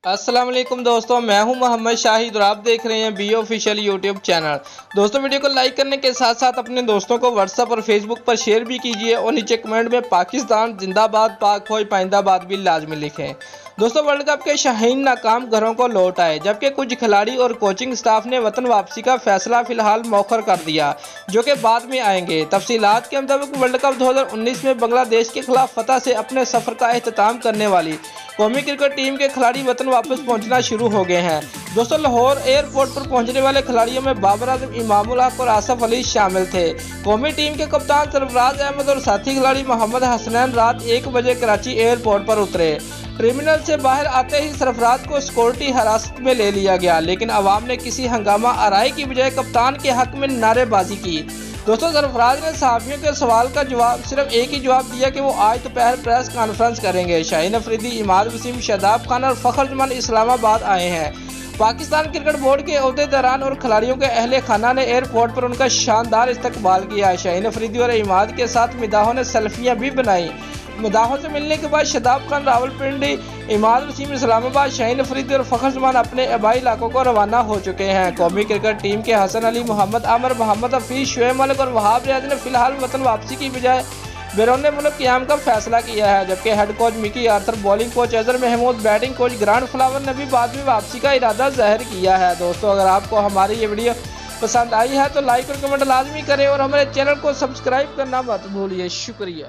अस्सलाम वालेकुम दोस्तों, मैं हूं मोहम्मद शाहिद और आप देख रहे हैं बी ऑफिशियल यूट्यूब चैनल। दोस्तों, वीडियो को लाइक करने के साथ साथ अपने दोस्तों को व्हाट्सएप और फेसबुक पर शेयर भी कीजिए और नीचे कमेंट में पाकिस्तान जिंदाबाद, पाक फौज पाइंदाबाद भी लाजमी लिखें। दोस्तों, वर्ल्ड कप के शाहीन नाकाम घरों को लौट आए, जबकि कुछ खिलाड़ी और कोचिंग स्टाफ ने वतन वापसी का फैसला फिलहाल मौखर कर दिया, जो कि बाद में आएंगे। तफसीलात के मुताबिक वर्ल्ड कप 2019 में बांग्लादेश के खिलाफ फतह से अपने सफर का एहतमाम करने वाली कौमी क्रिकेट टीम के खिलाड़ी वतन वापस पहुंचना शुरू हो गए हैं। दोस्तों, लाहौर एयरपोर्ट पर पहुंचने वाले खिलाड़ियों में बाबर आजम, इमामुल हक और आसफ अली शामिल थे। कौमी टीम के कप्तान सरफराज अहमद और साथी खिलाड़ी मोहम्मद हसनैन रात 1 बजे कराची एयरपोर्ट पर उतरे। टर्मिनल से बाहर आते ही सरफराज को सिक्योरिटी हिरासत में ले लिया गया, लेकिन अवाम ने किसी हंगामा आराई की बजाय कप्तान के हक में नारेबाजी की। दोस्तों, सरफराज ने सहाफियों के सवाल का जवाब सिर्फ एक ही जवाब दिया कि वो आज दोपहर प्रेस कॉन्फ्रेंस करेंगे। शाहीन अफरीदी, इमाद वसीम, शादाब खान और फखर जमान इस्लामाबाद आए हैं। पाकिस्तान क्रिकेट बोर्ड के अहदेदारान और खिलाड़ियों के अहले खाना ने एयरपोर्ट पर उनका शानदार इस्तकबाल किया। शाहीन अफरीदी और इमाद के साथ मदाहों ने सेल्फियां भी बनाई। मदाहों से मिलने के बाद शादाब खान रावलपिंडी, इमाद वसीम इस्लामाबाद, शाहीन अफरीदी और फखर जमान अपने आबाई इलाकों को रवाना हो चुके हैं। कौमी क्रिकेट टीम के हसन अली, मोहम्मद आमर, मोहम्मद हफीज, शुएब मलिक और वहाब रियाज ने फिलहाल वतन वापसी की बजाय बैरून मुल्क क़याम का फैसला किया है, जबकि head coach Mickey Arthur, bowling coach Azhar Mahmood, batting coach Grant Flower ने भी बाद में वापसी का इरादा जाहिर किया है। दोस्तों, अगर आपको हमारी ये वीडियो पसंद आई है तो लाइक और कमेंट लाजमी करें और हमारे चैनल को सब्सक्राइब करना मत भूलिए। शुक्रिया।